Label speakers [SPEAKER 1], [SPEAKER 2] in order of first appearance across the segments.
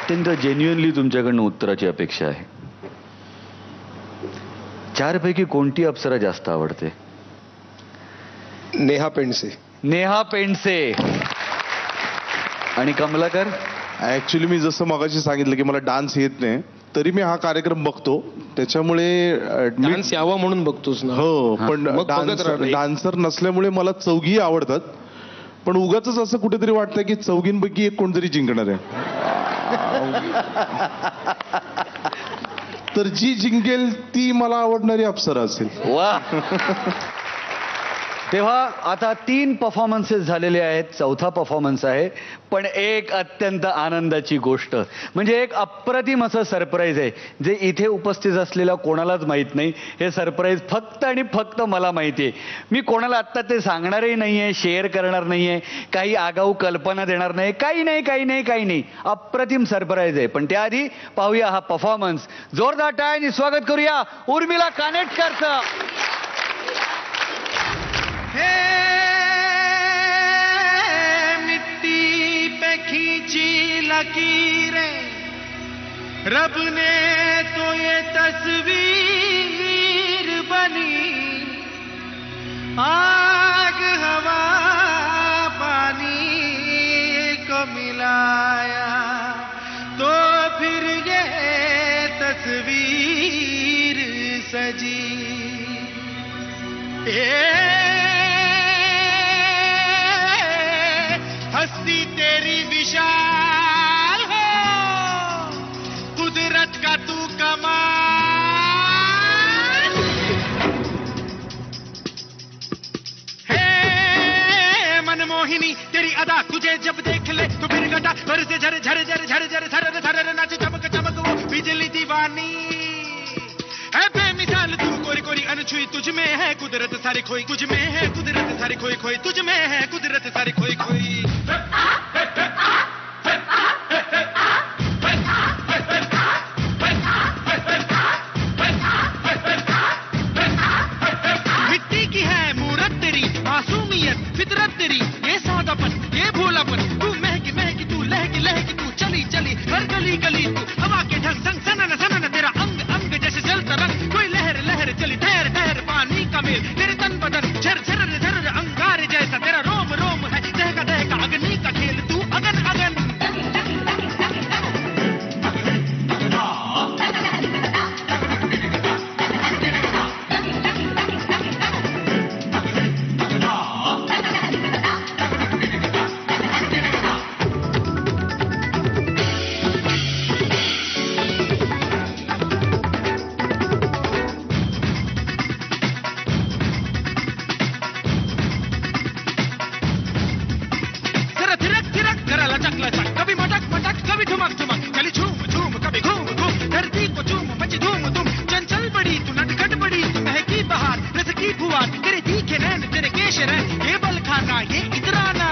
[SPEAKER 1] अत्यंत जेन्युइनली तुमच्याकडनं उत्तराची अपेक्षा आहे. 4 पैकी कोणती अप्सरा जास्त आवडते?
[SPEAKER 2] नेहा पेंडसे.
[SPEAKER 1] नेहा पेंडसे. आणि कमलाकर?
[SPEAKER 3] ऍक्च्युली मी जसं मगाशी सांगितलं की मला डान्स येत नाही, तरी मी हा कार्यक्रम बघतो, त्याच्यामुळे
[SPEAKER 2] डान्स यावा म्हणून बघतोस ना.
[SPEAKER 3] हो, पण
[SPEAKER 2] मग बघत राहा.
[SPEAKER 3] डान्सर नसल्यामुळे मला चौघी आवडतात, पण उगाच असं कुठेतरी वाटतं की चौघींपैकी एक कोणतरी जिंकणार आहे. तर जी जिंकेल ती मला आवडणारी अप्सरा असेल.
[SPEAKER 1] वा. तेव्हा आता 3 परफॉर्मन्सेस झालेले आहेत, 4था परफॉर्मन्स आहे. पण एक अत्यंत आनंदाची गोष्ट म्हणजे एक अप्रतिम असं सरप्राईज आहे जे इथे उपस्थित असलेल्या कोणालाच माहीत नाही. हे सरप्राईज फक्त आणि फक्त मला माहिती आहे. मी कोणाला आत्ता ते सांगणारही नाही आहे, शेअर करणार नाही आहे, काही आगाऊ कल्पना देणार नाही, काही नाही. अप्रतिम सरप्राईज आहे. पण त्याआधी पाहूया हा परफॉर्मन्स. जोरदार टाळ्यांनी स्वागत करूया उर्मिला कानेटकरचं.
[SPEAKER 4] मिट्टी पे खींची लकीरें रब ने तो ये तस्वीर बनी, आग हवा पानी को मिलाया तो फिर ये तस्वीर सजी. हस्ती तेरी विशाल हो, कुदरत का तू कमाल है. मनमोहिनी तेरी अदा, तुझे जब देख ले तो फिर घटा भर से झर झर झर झर झर झर झर नाच चमक चमक वो बिजली दीवानी है. बेमिसाल तू कोरी कोरी अनछुई, तुझ में है कुदरत सारी खोई, तुझ में है कुदरत सारी खोई खोई, तुझ में है कुदरत सारी खोई खोई. मिट्टी की है मूरत तेरी, मासूमियत फितरत तेरी, ये सादापन ये भोलापन, तू महकी महकी तू लहकी लहकी तू चली चली हर गली गली तू हवा के ढंग संग सनन सनन तेरा अंग अंग जैसे जलता रंग, कोई लहर लहर चली ठहर ठहर पानी का मेल, तेरे तन बदन झर झर झर अंगारे जैसा, तेरा रोम रोम है दहका दहका अग्नि का खेल, तू अगन अगन. कभी मटक मटक कभी ठुमक ठुमक, चली झूम झूम कभी घूम घूम, धरती को झूम मची धूम धूम, चंचल बड़ी तू नटखट बड़ी तू महकी बहार रस की फुहार, तेरे तीखे नैन तेरे केश रैन, ये बल खाना ये इतराना.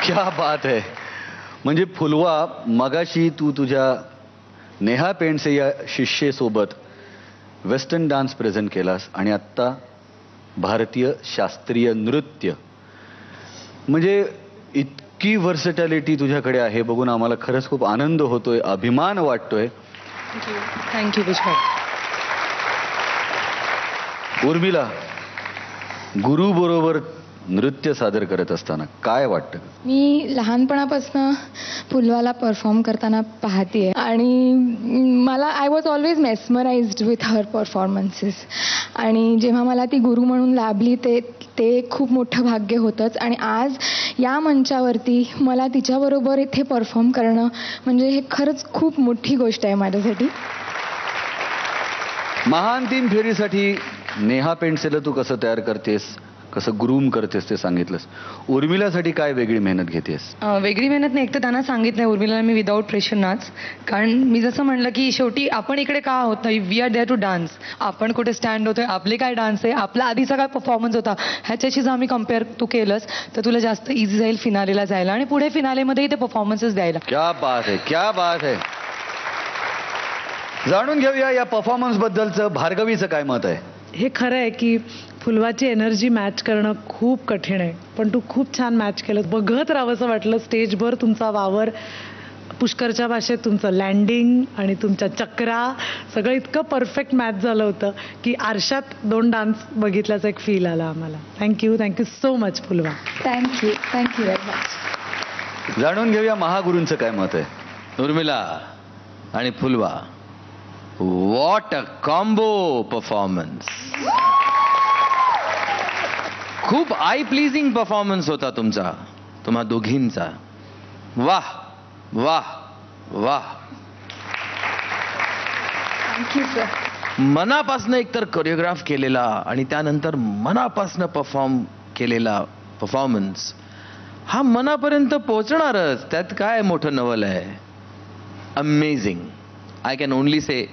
[SPEAKER 1] क्या बात है. म्हणजे फुलवा, मगाशी तू तुझ्या नेहा पेंडसे या शिष्येसोबत वेस्टर्न डान्स प्रेझेंट केलास आणि आत्ता भारतीय शास्त्रीय नृत्य. म्हणजे इतकी व्हर्सटॅलिटी तुझ्याकडे आहे बघून आम्हाला खरंच खूप आनंद होतोय, अभिमान वाटतोय.
[SPEAKER 5] थँक्यू विश्वास.
[SPEAKER 1] उर्मिला, गुरु बरोबर नृत्य सादर करत असताना काय वाटतं?
[SPEAKER 5] मी लहानपणापासून फुलवाला परफॉर्म करताना पाहते आणि मला I was always mesmerised with her performances. आणि जेव्हा मला ती गुरु म्हणून लाभली ते खूप मोठं भाग्य होतंच. आणि आज या मंचावरती मला तिच्याबरोबर इथे परफॉर्म करणं म्हणजे हे खरंच खूप मोठी गोष्ट आहे माझ्यासाठी.
[SPEAKER 1] महाअंतिम फेरीसाठी नेहा पेंडसेला तू कसं तयार करतेस? कसं ग्रूम करतेस ते सांगितलंस. उर्मिलासाठी काय वेगळी मेहनत घेतेस?
[SPEAKER 5] वेगळी मेहनत नाही. एक तर त्यांना सांगितलंय उर्मिलाला मी विदाऊट प्रेशर नाच, कारण मी जसं म्हणलं की शेवटी आपण इकडे का होत नाही, we are there to dance. आपण कुठे स्टँड होतोय, आपले काय डान्स आहे, आपला आधीचा काय परफॉर्मन्स होता, ह्याच्याशी जर आम्ही कम्पेअर तू केलंस तर तुला जास्त इझी जाईल फिनालेला जायला आणि पुढे फिनालेमध्येही ते परफॉर्मन्सेस द्यायला.
[SPEAKER 1] क्या बात आहे, क्या बात आहे. जाणून घेऊया या परफॉर्मन्स बद्दलचं भार्गवीचं काय मत आहे.
[SPEAKER 6] हे खरं आहे की फुलवाची एनर्जी मॅच करणं खूप कठीण आहे, पण तू खूप छान मॅच केलं. बघत राहावंसं वाटलं स्टेजभर तुमचा वावर, पुष्करच्या भाषेत तुमचं लँडिंग आणि तुमच्या चक्रा सगळं इतकं परफेक्ट मॅच झालं होतं की आरशात 2 डान्स बघितल्याचा एक फील आला आम्हाला. थँक्यू सो मच फुलवा.
[SPEAKER 5] Thank you very much.
[SPEAKER 1] जाणून घेऊया महागुरूंचं काय मत आहे.
[SPEAKER 7] उर्मिला आणि फुलवा, व्हॉट अ कॉम्बो परफॉर्मन्स. खूप आय प्लीजिंग परफॉर्मन्स होता तुमचा, तुम्हा दोघींचा. वाह वाह वाह.
[SPEAKER 5] Thank you sir.
[SPEAKER 7] मनापासनं एकतर कोरिओग्राफ केलेला आणि त्यानंतर मनापासनं परफॉर्म केलेला परफॉर्मन्स हा मनापर्यंत पोहोचणारच, त्यात काय मोठं नवल आहे. Amazing. I can only say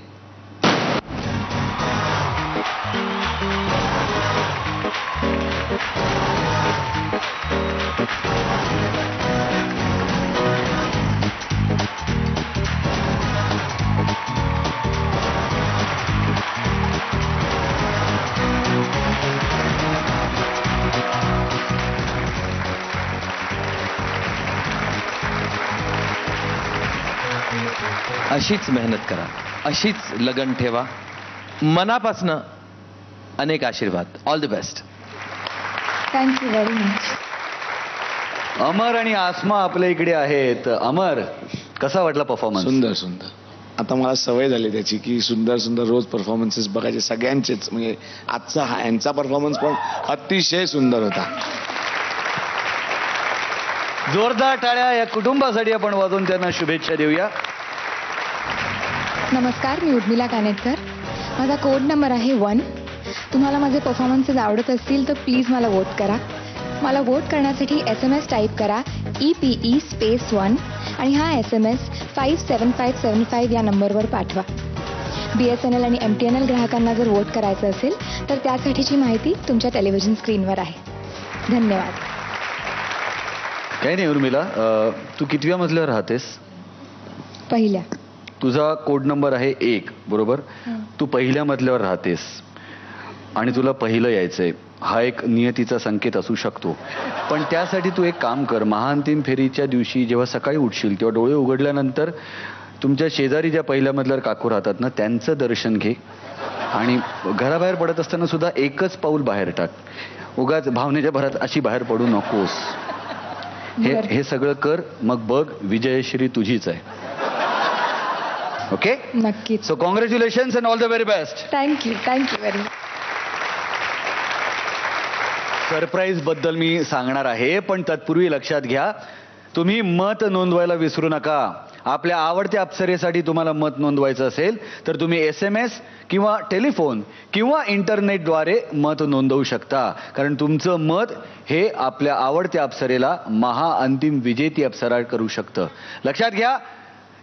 [SPEAKER 7] अशीच मेहनत करा, अशीच लगन ठेवा, मनापासनं अनेक आशीर्वाद. All the best.
[SPEAKER 5] Thank you very much.
[SPEAKER 1] Amar आणि आसमा आपल्या इकडे आहेत. अमर, कसा वाटला परफॉर्मन्स?
[SPEAKER 2] सुंदर सुंदर. आता मला सवय झाली त्याची की सुंदर सुंदर रोज परफॉर्मन्सेस बघायचे सगळ्यांचेच. म्हणजे आजचा यांचा परफॉर्मन्स पण अतिशय सुंदर होता.
[SPEAKER 1] जोरदार टाळ्या या कुटुंबासाठी आपण वाजवून त्यांना शुभेच्छा देऊया.
[SPEAKER 5] नमस्कार, मी उर्मिला कानेटकर. माझा कोड नंबर आहे 1. तुम्हाला माझे परफॉर्मन्सेस आवडत असतील तर प्लीज मला वोट करा. मला वोट करण्यासाठी SMS टाईप करा EPE स्पेस 1 आणि हा SMS 57575 या नंबरवर पाठवा. BSNL आणि MTNL ग्राहकांना जर वोट करायचं असेल तर त्यासाठीची माहिती तुमच्या टेलिव्हिजन स्क्रीनवर आहे. धन्यवाद.
[SPEAKER 1] काही नाही उर्मिला, तू कितव्या मजल्यावर राहतेस?
[SPEAKER 5] पहिल्या.
[SPEAKER 1] तुझा कोड नंबर आहे 1, बरोबर? तू पहिल्या मजल्यावर राहतेस आणि तुला पहिलं यायचंय. हा एक नियतीचा संकेत असू शकतो, पण त्यासाठी तू एक काम कर. महाअंतिम फेरीच्या दिवशी जेव्हा सकाळी उठशील तेव्हा डोळे उघडल्यानंतर तुमच्या शेजारी ज्या पहिल्या मजल्यावर काकू राहतात ना, त्यांचं दर्शन घे आणि घराबाहेर पडत असताना सुद्धा एकच पाऊल बाहेर टाक. उगाच भावनेच्या भरात अशी बाहेर पडू नकोस. हे सगळं कर, मग बघ विजयश्री तुझीच आहे. ओके?
[SPEAKER 5] नक्कीच.
[SPEAKER 1] So congratulations and all the very best.
[SPEAKER 5] Thank you very much.
[SPEAKER 1] Surprise बद्दल मी सांगणार आहे, पण तत्पूर्वी लक्षात घ्या, तुम्ही मत नोंदवायला विसरू नका. आपल्या आवडत्या अप्सरेसाठी तुम्हाला मत नोंदवायचं असेल तर तुम्ही SMS किंवा टेलिफोन किंवा इंटरनेटद्वारे मत नोंदवू शकता, कारण तुमचं मत हे आपल्या आवडत्या अप्सरेला महाअंतिम विजेती अप्सरा करू शकतं. लक्षात घ्या,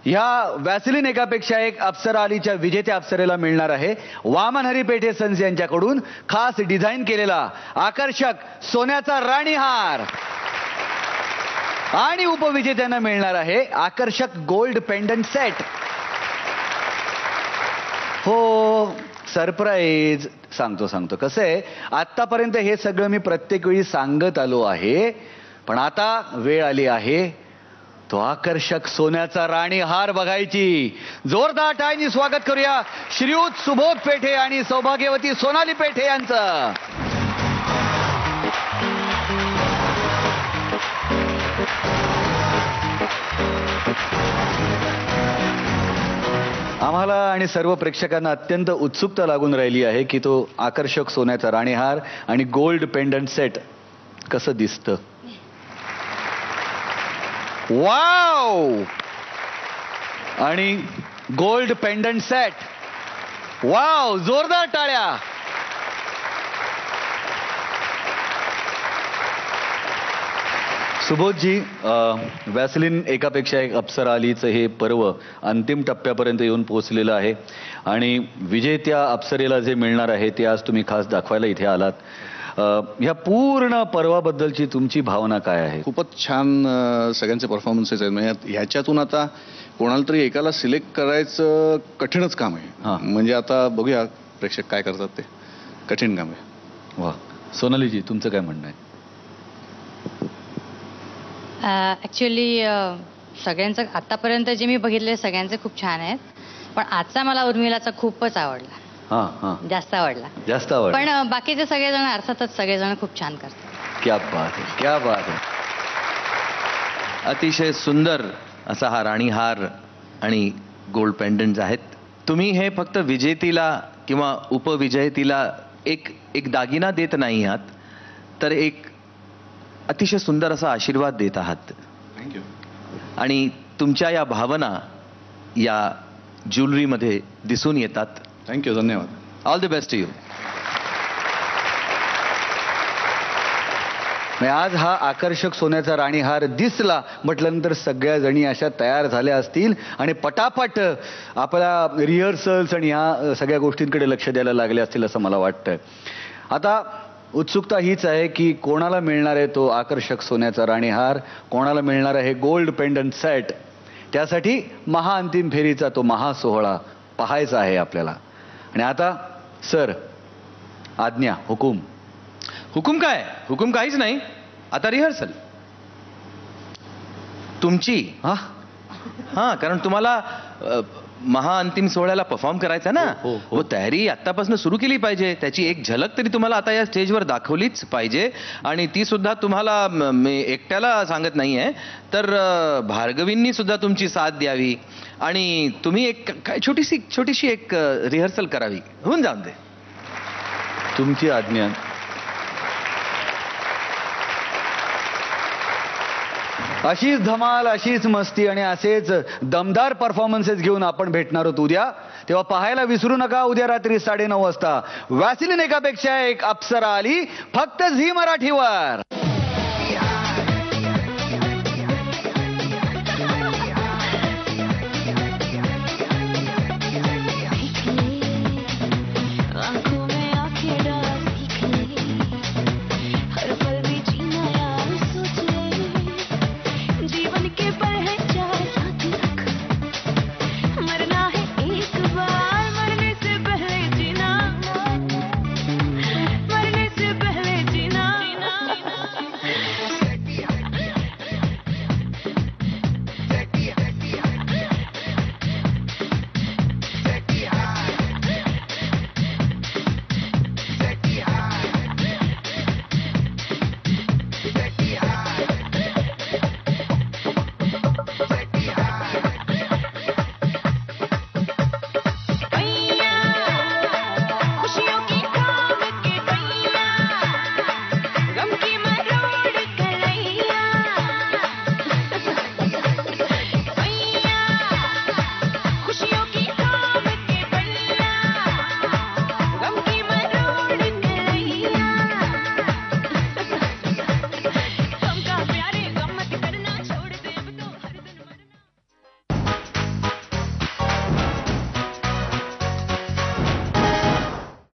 [SPEAKER 1] ह्या वॅसलिन एकापेक्षा एक अप्सरा आलीच्या विजेत्या अप्सरेला मिळणार आहे वामन हरी पेठे सन्स यांच्याकडून खास डिझाईन केलेला आकर्षक सोन्याचा राणीहार आणि उपविजेत्यांना मिळणार आहे आकर्षक गोल्ड पेंडंट सेट. हो, सरप्राईज. सांगतो कसं आहे, आतापर्यंत हे सगळं मी प्रत्येक वेळी सांगत आलो आहे, पण आता वेळ आली आहे तो आकर्षक सोन्याचा राणीहार बघायची. जोरदार टाळ्यांनी स्वागत करूया श्रीयुत सुबोध पेठे आणि सौभाग्यवती सोनाली पेठे यांचं. आम्हाला आणि सर्व प्रेक्षकांना अत्यंत उत्सुकता लागून राहिली आहे की तो आकर्षक सोन्याचा राणीहार आणि गोल्ड पेंडंट सेट कसं दिसतं. वाव! आणि गोल्ड पेंडंट सेट. वाव! जोरदार टाळ्या. सुबोधजी, वॅसलिन एकापेक्षा एक अप्सरा आलीचं हे पर्व अंतिम टप्प्यापर्यंत येऊन पोहोचलेलं आहे आणि विजेत्या अप्सरेला जे मिळणार आहे ते आज तुम्ही खास दाखवायला इथे आलात. ह्या पूर्ण पर्वाबद्दलची तुमची भावना काय आहे?
[SPEAKER 8] खूपच छान सगळ्यांचे परफॉर्मन्सेस आहेत. म्हणजे ह्याच्यातून आता कोणाला तरी एकाला सिलेक्ट करायचं कठीणच काम
[SPEAKER 1] हां.
[SPEAKER 8] आहे. म्हणजे आता बघूया प्रेक्षक काय करतात, ते कठीण काम आहे.
[SPEAKER 1] वा, सोनालीजी तुमचं काय म्हणणं आहे?
[SPEAKER 9] ॲक्च्युली सगळ्यांचं आतापर्यंत जे मी बघितले सगळ्यांचे खूप छान आहेत, पण आजचा मला उर्मिलाचा खूपच आवडला.
[SPEAKER 1] हां हां,
[SPEAKER 9] जास्त आवडला.
[SPEAKER 1] जास्त आवड.
[SPEAKER 9] पण बाकीचे सगळेजण अर्थातच सगळेजण खूप छान करतात.
[SPEAKER 1] क्या बात आहे, क्या बात आहे.
[SPEAKER 7] अतिशय सुंदर असा हा राणीहार आणि गोल्ड पेंडंट्स आहेत. तुम्ही हे फक्त विजेतीला किंवा उपविजेतीला एक दागिना देत नाही आहात, तर एक अतिशय सुंदर असा आशीर्वाद देत आहात.
[SPEAKER 8] थँक्यू.
[SPEAKER 7] आणि तुमच्या या भावना या ज्वेलरीमध्ये दिसून येतात.
[SPEAKER 8] थँक्यू, धन्यवाद.
[SPEAKER 7] All the best to you.
[SPEAKER 1] आज हा आकर्षक सोन्याचा राणीहार दिसला म्हटल्यानंतर सगळ्या जणी अशा तयार झाल्या असतील आणि पटापट आपल्या रिहर्सल्स आणि ह्या सगळ्या गोष्टींकडे लक्ष द्यायला लागले असतील असं मला वाटतंय. आता उत्सुकता हीच आहे की कोणाला मिळणार आहे तो आकर्षक सोन्याचा राणीहार, कोणाला मिळणार आहे गोल्ड पेंडंट सेट. त्यासाठी महाअंतिम फेरीचा तो महासोहळा पाहायचा आहे आपल्याला. आणि आता सर, आज्ञा, हुकूम.
[SPEAKER 7] हुकूम काय? हुकूम काहीच नाही. आता रिहर्सल तुमची. हा, कारण तुम्हाला महाअंतिम सोहळ्याला परफॉर्म करायचा ना. हो, तयारी आत्तापासून सुरू केली पाहिजे. त्याची एक झलक तरी तुम्हाला आता या स्टेजवर दाखवलीच पाहिजे. आणि ती सुद्धा तुम्हाला मी एकट्याला सांगत नाहीये, तर भार्गवींनी सुद्धा तुमची साथ द्यावी आणि तुम्ही एक काय छोटीशी एक रिहर्सल करावी. होऊन जाऊन दे.
[SPEAKER 1] तुमची आज्ञा. अशीच धमाल, अशीच मस्ती आणि असेच दमदार परफॉर्मन्सेस घेऊन आपण भेटणार आहोत उद्या. तेव्हा पाहायला विसरू नका. उद्या रात्री 9:30 वाजता वॅसलिन एकापेक्षा एक अप्सरा आली, फक्त झी मराठीवर.